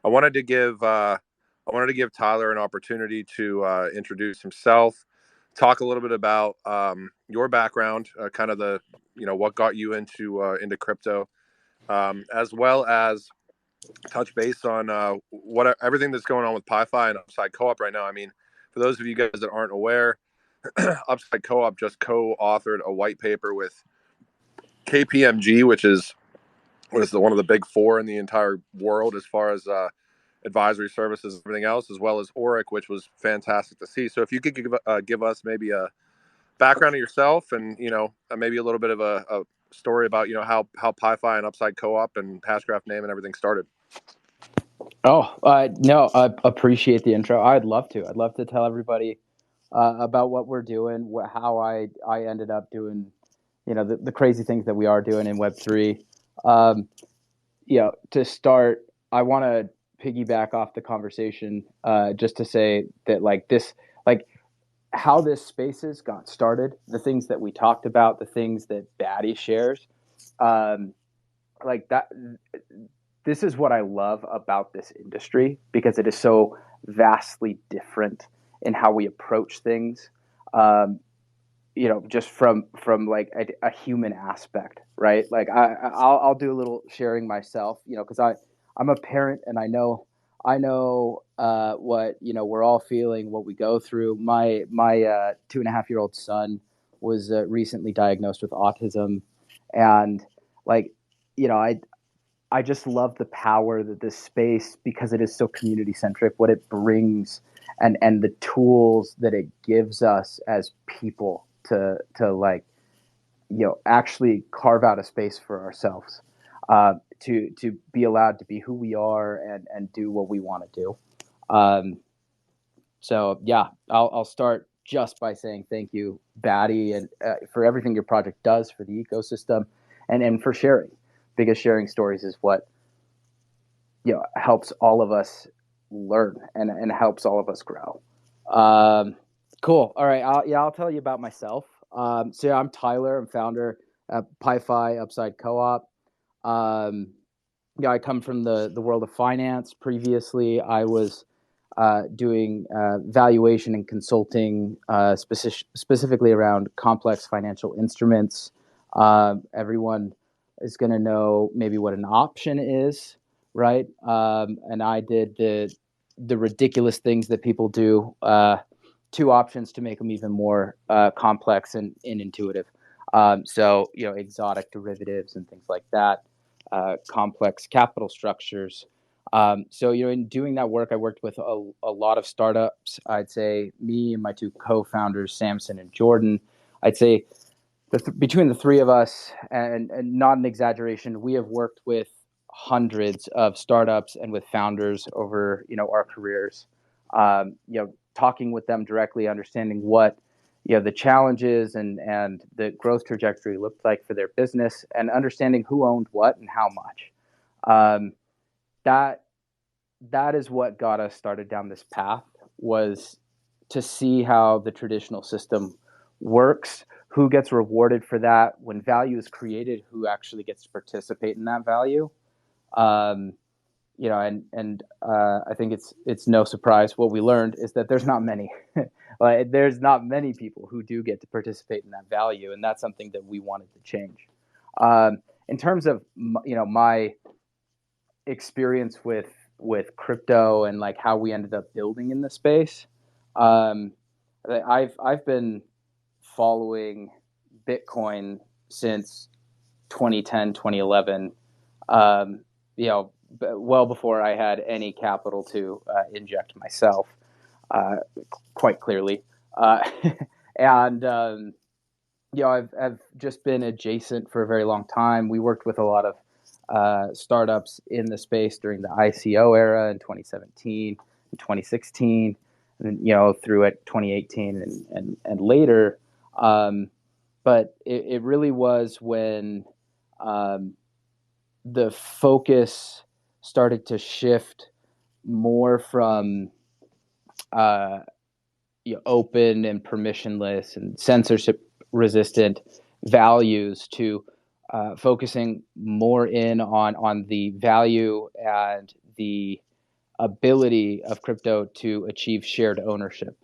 I wanted to give Tyler an opportunity to introduce himself, talk a little bit about your background, kind of the what got you into crypto, as well as touch base on what everything that's going on with PiFi and Upside Co-op right now. I mean, for those of you guys that aren't aware, Upside Co-op just co-authored a white paper with KPMG, which is one of the big four in the entire world as far as advisory services and everything else, as well as Oric, which was fantastic to see. So if you could give us maybe a background of yourself and, maybe a little bit of a story about, how PiFi and Upside Co-op and Hashgraph name and everything started. Oh, no, I appreciate the intro. I'd love to. I'd love to tell everybody about what we're doing, how I ended up doing, the crazy things that we are doing in Web3. To start, I want to piggyback off the conversation just to say that how this spaces got started, the things that we talked about, the things that Batty shares, like that. This is what I love about this industry because it is so vastly different in how we approach things. Just from like a human aspect, right? Like I'll do a little sharing myself, because I'm a parent and I know what we're all feeling, what we go through. My 2.5-year-old son was recently diagnosed with autism, and I just love the power that this space, because it is so community centric, what it brings and the tools that it gives us as people to actually carve out a space for ourselves, to be allowed to be who we are and do what we want to do. So yeah, I'll start just by saying thank you, Batty, and for everything your project does for the ecosystem and for sharing. Because sharing stories is what helps all of us learn and helps all of us grow. Cool. All right. I'll tell you about myself. So I'm Tyler. I'm founder at PiFi Upside Co-op. I come from the world of finance. Previously, I was doing valuation and consulting, specifically around complex financial instruments. Everyone is going to know maybe what an option is, right? And I did the ridiculous things that people do, 2 options to make them even more complex and intuitive. So exotic derivatives and things like that, complex capital structures. So in doing that work, I worked with a lot of startups. I'd say me and my 2 co-founders, Samson and Jordan, I'd say between the 3 of us, and not an exaggeration, we have worked with hundreds of startups and with founders over our careers. Talking with them directly, understanding what the challenges and the growth trajectory looked like for their business, and understanding who owned what and how much. That is what got us started down this path, was to see how the traditional system works, who gets rewarded for that, when value is created, who actually gets to participate in that value. I think it's no surprise what we learned is that there's not many. There's not many people who do get to participate in that value, and that's something that we wanted to change. In terms of my experience with crypto and like how we ended up building in the space, I've been following Bitcoin since 2010, 2011, well before I had any capital to inject myself, quite clearly. And I've just been adjacent for a very long time. We worked with a lot of startups in the space during the ICO era in 2017 and 2016, and through at 2018 and later. But it really was when the focus started to shift more from open and permissionless and censorship resistant values to focusing more in on the value and the ability of crypto to achieve shared ownership,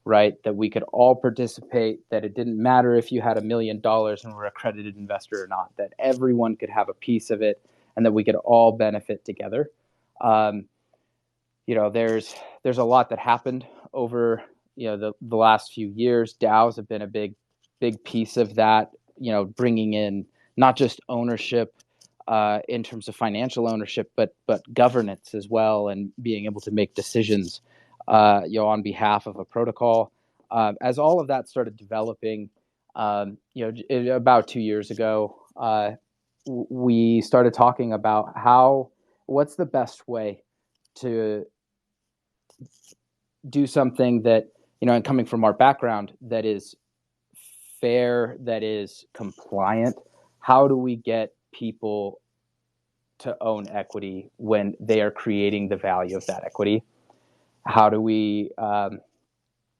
right? That we could all participate, that it didn't matter if you had $1 million and were an accredited investor or not, that everyone could have a piece of it and that we could all benefit together. There's a lot that happened over the last few years. DAOs have been a big piece of that, bringing in not just ownership in terms of financial ownership, but governance as well, and being able to make decisions on behalf of a protocol. As all of that started developing, about 2 years ago, we started talking about what's the best way to do something that, and coming from our background, that is fair, that is compliant. How do we get people to own equity when they are creating the value of that equity? How do we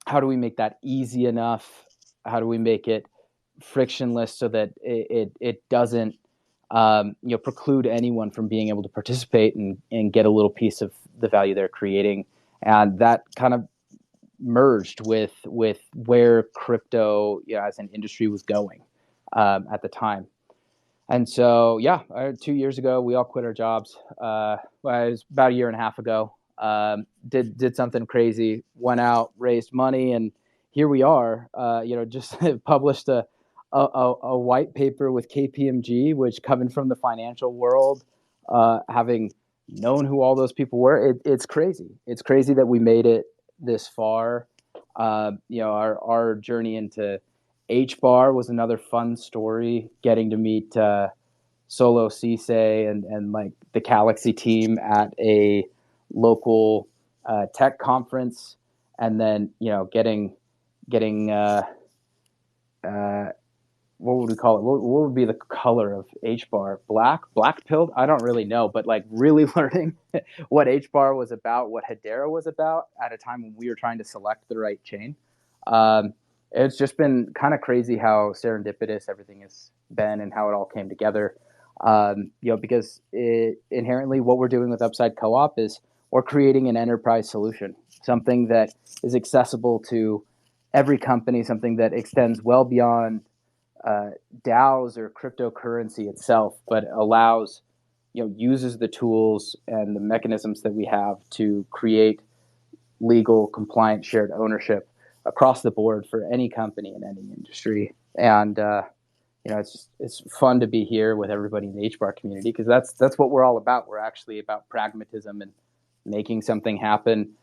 make that easy enough? How do we make it frictionless so that it doesn't preclude anyone from being able to participate and get a little piece of the value they're creating? And that kind of merged with where crypto as an industry was going at the time. And so, 2 years ago, we all quit our jobs. It was about 1.5 years ago. Did something crazy, went out, raised money, and here we are. Just published a white paper with KPMG, which, coming from the financial world, having known who all those people were, it's crazy. It's crazy that we made it this far. Our journey into HBAR was another fun story. Getting to meet Solo Ceesay and like the Galaxy team at a local tech conference, and then getting what would we call it? What would be the color of HBAR? Black pilled? I don't really know, but like really learning what HBAR was about, what Hedera was about at a time when we were trying to select the right chain. It's just been kind of crazy how serendipitous everything has been and how it all came together. Because inherently what we're doing with Upside Co-op is we're creating an enterprise solution, something that is accessible to every company, something that extends well beyond DAOs or cryptocurrency itself, but allows, uses the tools and the mechanisms that we have to create legal, compliant, shared ownership across the board for any company in any industry. And it's fun to be here with everybody in the HBAR community, because that's what we're all about. We're actually about pragmatism and making something happen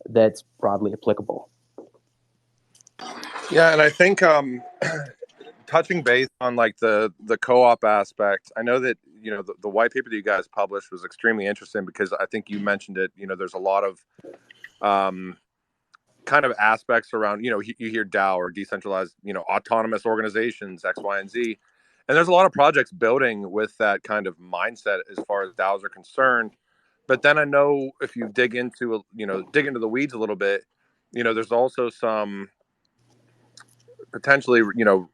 that's broadly applicable. Yeah, and I think touching base on like the co-op aspect, I know that the white paper that you guys published was extremely interesting, because I think you mentioned it. There's a lot of kind of aspects around, you hear DAO or decentralized, autonomous organizations, X, Y, and Z. And there's a lot of projects building with that kind of mindset as far as DAOs are concerned. But then I know if you dig into the weeds a little bit, there's also some potentially,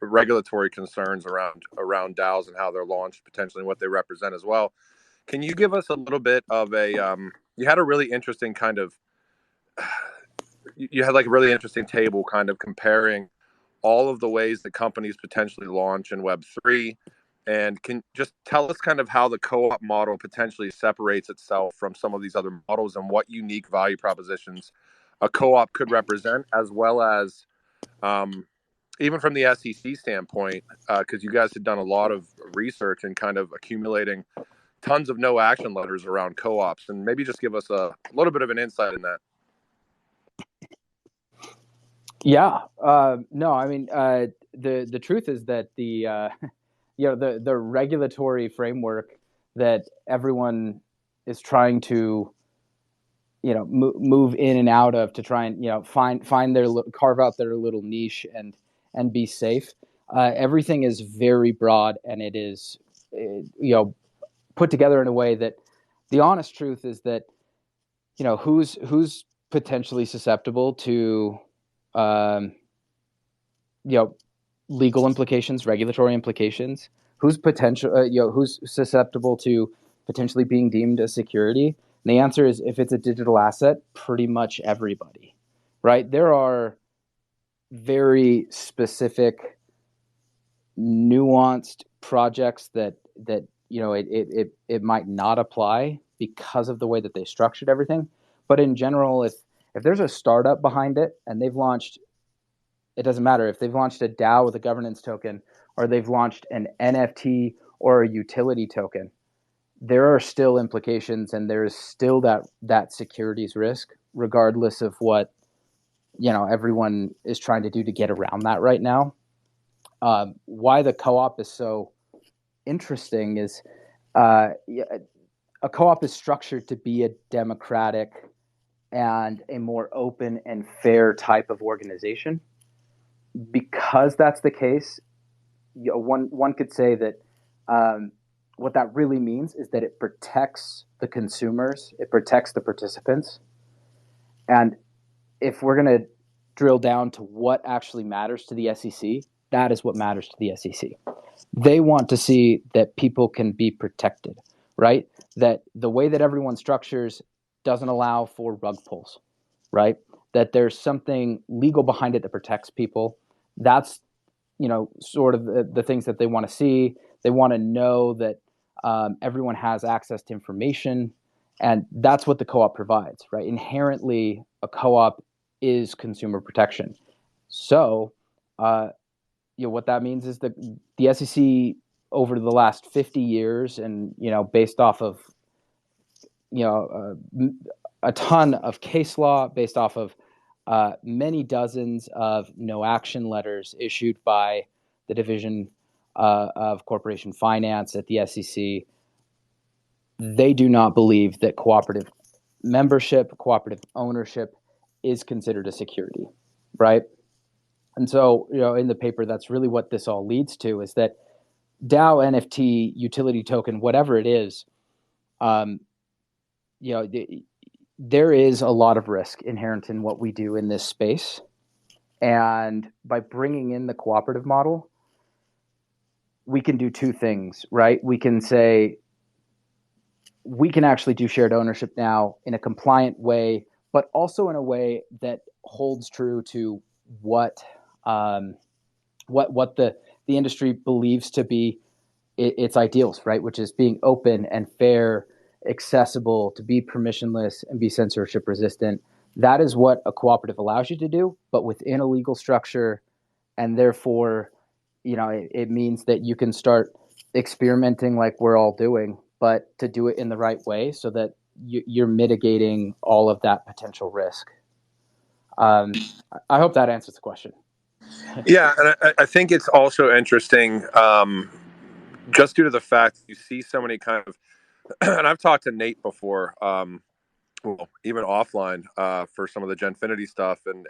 regulatory concerns around DAOs and how they're launched, potentially, and what they represent as well. Can you give us a little bit of a, you had a really interesting kind of, you had like a really interesting table kind of comparing all of the ways that companies potentially launch in Web3. And can just tell us kind of how the co-op model potentially separates itself from some of these other models, and what unique value propositions a co-op could represent, as well as even from the SEC standpoint, because you guys had done a lot of research and kind of accumulating tons of no action letters around co-ops, and maybe just give us a little bit of an insight in that. Yeah, no, I mean, the truth is that the regulatory framework that everyone is trying to move in and out of to try and find their, carve out their little niche and be safe. Everything is very broad, and it is put together in a way that the honest truth is that who's potentially susceptible to legal implications, regulatory implications, who's susceptible to potentially being deemed a security, And the answer is, if it's a digital asset, pretty much everybody, right? There are very specific, nuanced projects that it might not apply because of the way that they structured everything. But in general, if there's a startup behind it and they've launched, it doesn't matter if they've launched a DAO with a governance token or they've launched an NFT or a utility token, there are still implications and there is still that securities risk, regardless of what everyone is trying to do to get around that right now. Why the co-op is so interesting is a co-op is structured to be a democratic and a more open and fair type of organization. Because that's the case, one could say that what that really means is that it protects the consumers, it protects the participants. And if we're going to drill down to what actually matters to the SEC, that is what matters to the SEC. They want to see that people can be protected, right? That the way that everyone structures doesn't allow for rug pulls, right? That there's something legal behind it that protects people. That's, sort of the things that they want to see. They want to know that everyone has access to information, and that's what the co-op provides, right? Inherently, a co-op is consumer protection. So, what that means is that the SEC over the last 50 years, and based off of a ton of case law, based off of many dozens of no action letters issued by the Division of Corporation Finance at the SEC, they do not believe that cooperative membership, cooperative ownership is considered a security, right? And so, in the paper, that's really what this all leads to, is that DAO, NFT, utility token, whatever it is, there is a lot of risk inherent in what we do in this space. And by bringing in the cooperative model, we can do two things, right? We can say, we can actually do shared ownership now in a compliant way, but also in a way that holds true to what the industry believes to be its ideals, right? Which is being open and fair, accessible, to be permissionless, and be censorship resistant. That is what a cooperative allows you to do, but within a legal structure, and therefore, it means that you can start experimenting like we're all doing, but to do it in the right way so that you're mitigating all of that potential risk. I hope that answers the question. Yeah, and I think it's also interesting, just due to the fact that you see so many kind of, and I've talked to Nate before, well, even offline, for some of the Genfinity stuff, and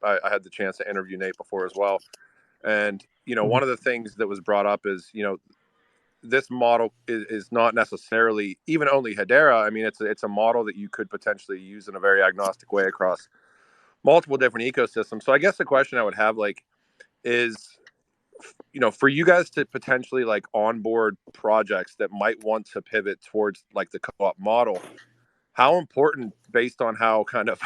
I had the chance to interview Nate before as well. And one of the things that was brought up is this model is not necessarily even only Hedera. I mean, it's a model that you could potentially use in a very agnostic way across multiple different ecosystems. So I guess the question I would have is, for you guys to potentially onboard projects that might want to pivot towards the co-op model, how important, based on how kind of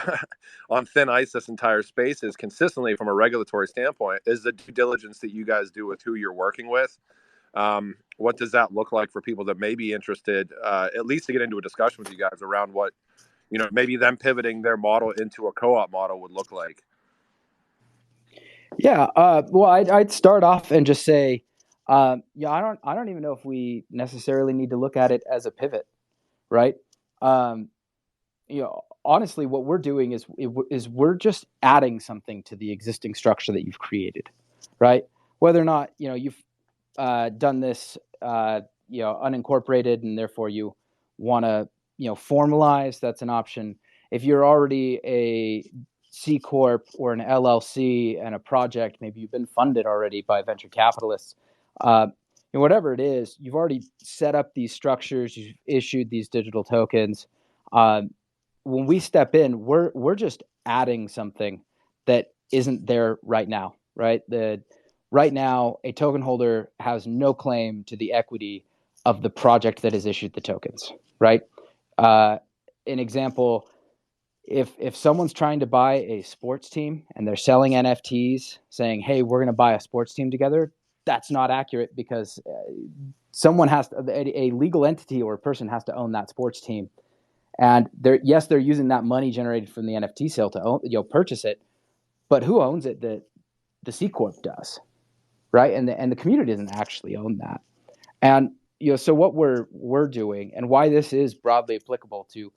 on thin ice this entire space is consistently from a regulatory standpoint, is the due diligence that you guys do with who you're working with? What does that look like for people that may be interested, at least to get into a discussion with you guys around what, maybe them pivoting their model into a co-op model would look like? Yeah, well, I'd start off and just say, I don't even know if we necessarily need to look at it as a pivot, right? Honestly, what we're doing is we're just adding something to the existing structure that you've created, right? Whether or not you've done this unincorporated and therefore you want to formalize, that's an option. If you're already a C Corp or an LLC and a project, maybe you've been funded already by venture capitalists, whatever it is, you've already set up these structures, you've issued these digital tokens. When we step in, we're just adding something that isn't there right now, right? Right now, a token holder has no claim to the equity of the project that has issued the tokens, right? an example, if someone's trying to buy a sports team and they're selling NFTs saying, hey, we're going to buy a sports team together, that's not accurate, because someone has to, a legal entity or a person has to own that sports team. And they're using that money generated from the NFT sale to own, purchase it, but who owns it? The C Corp does, right? And the community doesn't actually own that. And so what we're doing, and why this is broadly applicable to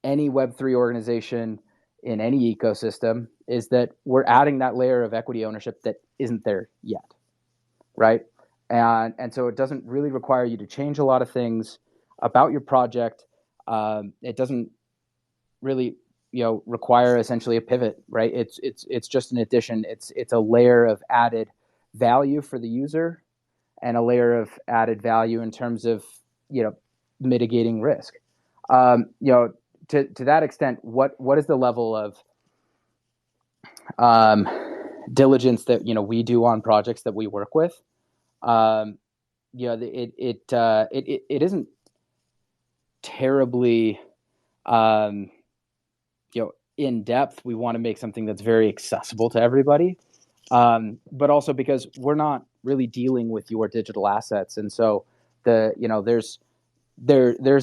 any Web3 organization in any ecosystem, is that we're adding that layer of equity ownership that isn't there yet, right? And so it doesn't really require you to change a lot of things about your project. It doesn't really require essentially a pivot, right? It's just an addition. It's a layer of added value for the user, and a layer of added value in terms of mitigating risk. To that extent, what is the level of diligence that we do on projects that we work with? It isn't terribly in depth. We want to make something that's very accessible to everybody, but also because we're not really dealing with your digital assets, and so there's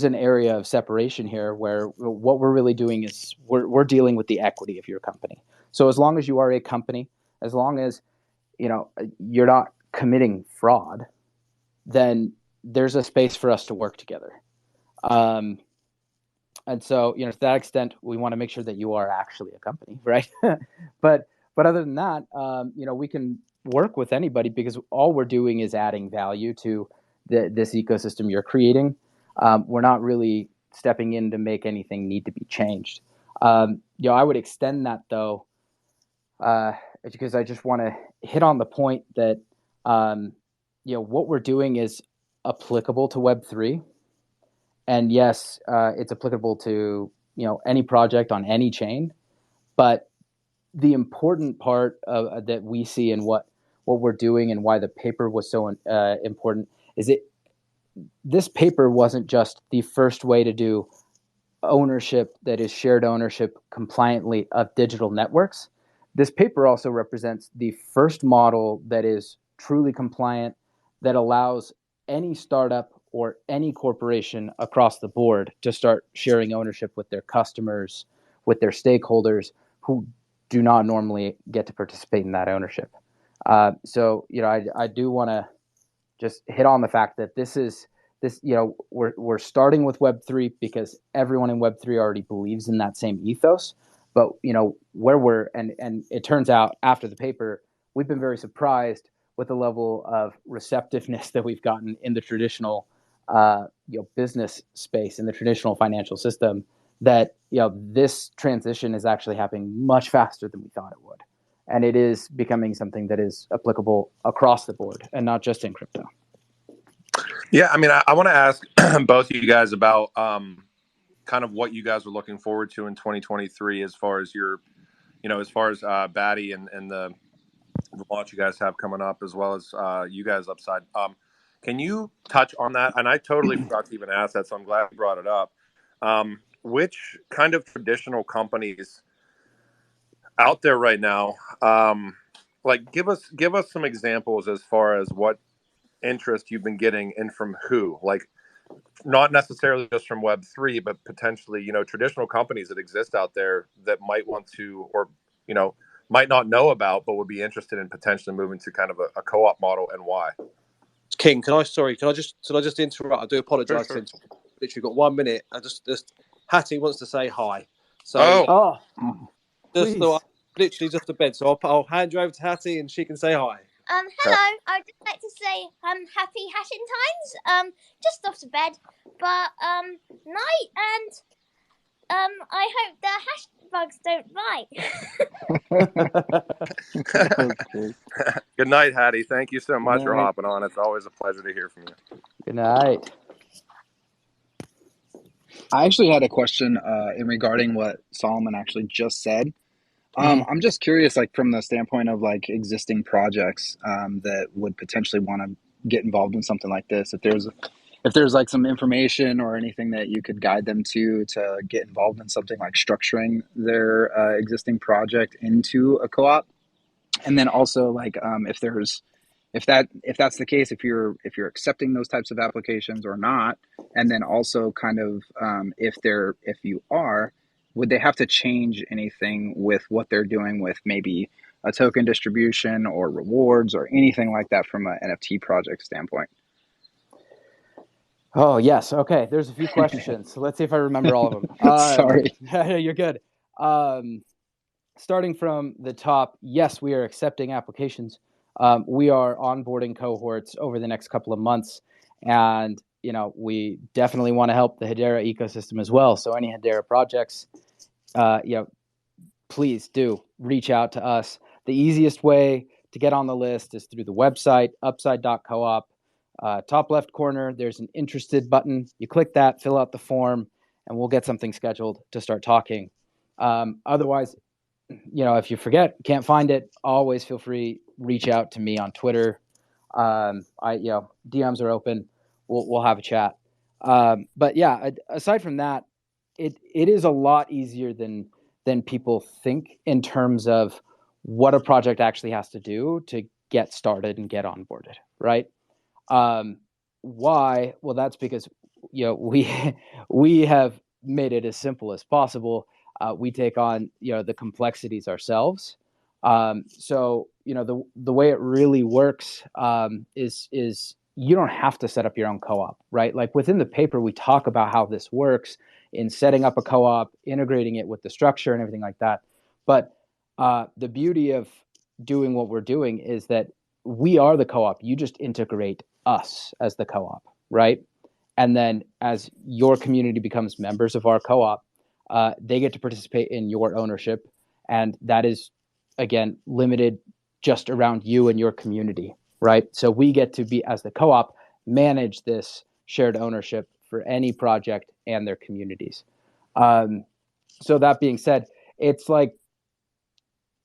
an area of separation here where what we're really doing is we're dealing with the equity of your company. So as long as you are a company, as long as you're not committing fraud, then there's a space for us to work together. And so, to that extent, we want to make sure that you are actually a company, right? but other than that, we can work with anybody, because all we're doing is adding value to this ecosystem you're creating. We're not really stepping in to make anything need to be changed. I would extend that, though, because I just want to hit on the point that what we're doing is applicable to Web3. And yes, it's applicable to any project on any chain. But the important part that we see in what we're doing, and why the paper was so important, is this paper wasn't just the first way to do ownership that is shared ownership compliantly of digital networks. This paper also represents the first model that is truly compliant, that allows any startup or any corporation across the board to start sharing ownership with their customers, with their stakeholders who do not normally get to participate in that ownership. So I do want to just hit on the fact that we're starting with Web3 because everyone in Web3 already believes in that same ethos. But where and it turns out after the paper, we've been very surprised with the level of receptiveness that we've gotten in the traditional business space, in the traditional financial system, that this transition is actually happening much faster than we thought it would, and it is becoming something that is applicable across the board and not just in crypto. Yeah, I mean, I want to ask both of you guys about kind of what you guys are looking forward to in 2023, as far as Batty and the launch you guys have coming up, as well as you guys upside. Can you touch on that? And I totally forgot to even ask that, so I'm glad you brought it up. Which kind of traditional companies out there right now, give us some examples as far as what interest you've been getting, and from who? Like, not necessarily just from Web3, but potentially, traditional companies that exist out there that might want to, or, might not know about, but would be interested in potentially moving to kind of a co-op model, and why. King, can I just interrupt? I do apologise. Sure. Literally got 1 minute. I just Hattie wants to say hi. So just thought, literally just to bed. So I'll hand you over to Hattie, and she can say hi. Hello. I'd just like to say happy hashing times. Just off to bed, but night, and I hope the hash bugs don't bite. Okay. Good night, Hattie. Thank you so much for hopping on. It's always a pleasure to hear from you. Good night. I actually had a question in regarding what Solomon actually just said. I'm just curious, like, from the standpoint of like existing projects that would potentially want to get involved in something like this. If if there's like some information or anything that you could guide them to get involved in something like structuring their existing project into a co-op. And then also like if that's the case, if you're accepting those types of applications or not, and then also kind of if you are, would they have to change anything with what they're doing with maybe a token distribution or rewards or anything like that from an NFT project standpoint? Oh, yes. Okay. There's a few questions. So let's see if I remember all of them. Sorry. You're good. Starting from the top, yes, we are accepting applications. We are onboarding cohorts over the next couple of months. And, we definitely want to help the Hedera ecosystem as well. So any Hedera projects, please do reach out to us. The easiest way to get on the list is through the website, upside.coop. Top left corner, there's an interested button. You click that, fill out the form, and we'll get something scheduled to start talking. Otherwise, if you forget, can't find it, always feel free, reach out to me on Twitter. DMs are open. We'll have a chat. But yeah, aside from that, it is a lot easier than people think in terms of what a project actually has to do to get started and get onboarded, right? Why? Well, that's because we have made it as simple as possible. We take on the complexities ourselves. So the way it really works is you don't have to set up your own co-op, right? Like within the paper, we talk about how this works in setting up a co-op, integrating it with the structure and everything like that. But the beauty of doing what we're doing is that we are the co-op. You just integrate us as the co-op, right? And then as your community becomes members of our co-op, they get to participate in your ownership. And that is, again, limited just around you and your community, right? So we get to be, as the co-op, manage this shared ownership for any project and their communities. So that being said, it's like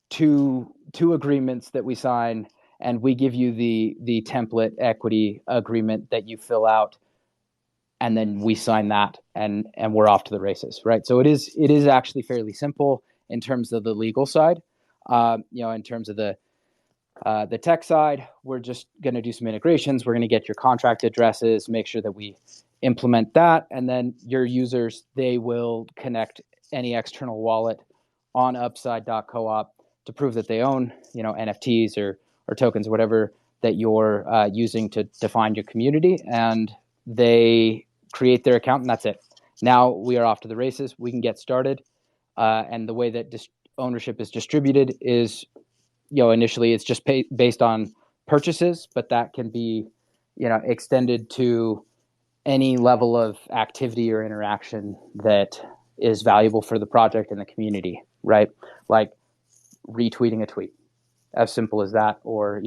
two agreements that we sign, and we give you the template equity agreement that you fill out, and then we sign that, and we're off to the races, right? So it is actually fairly simple in terms of the legal side. In terms of the tech side, we're just going to do some integrations. We're going to get your contract addresses, make sure that we implement that, and then your users, they will connect any external wallet on upside.coop to prove that they own, NFTs or tokens, whatever that you're using to define your community, and they create their account, and that's it. Now we are off to the races. We can get started, and the way that ownership is distributed is, initially it's just based on purchases, but that can be, extended to any level of activity or interaction that is valuable for the project and the community, right? Like retweeting a tweet, as simple as that, or,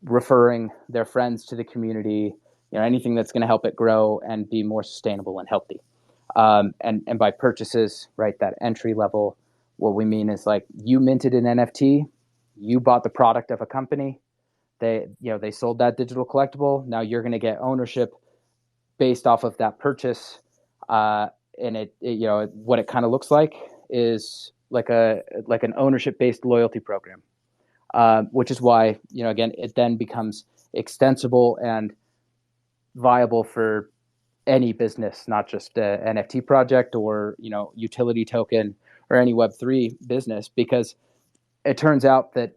referring their friends to the community, anything that's going to help it grow and be more sustainable and healthy. And by purchases, right, that entry level, what we mean is like you minted an NFT, you bought the product of a company, they sold that digital collectible. Now you're going to get ownership based off of that purchase. And it what it kind of looks like is like an ownership based loyalty program, which is why, again, it then becomes extensible and viable for any business, not just an NFT project or, utility token or any Web3 business, because it turns out that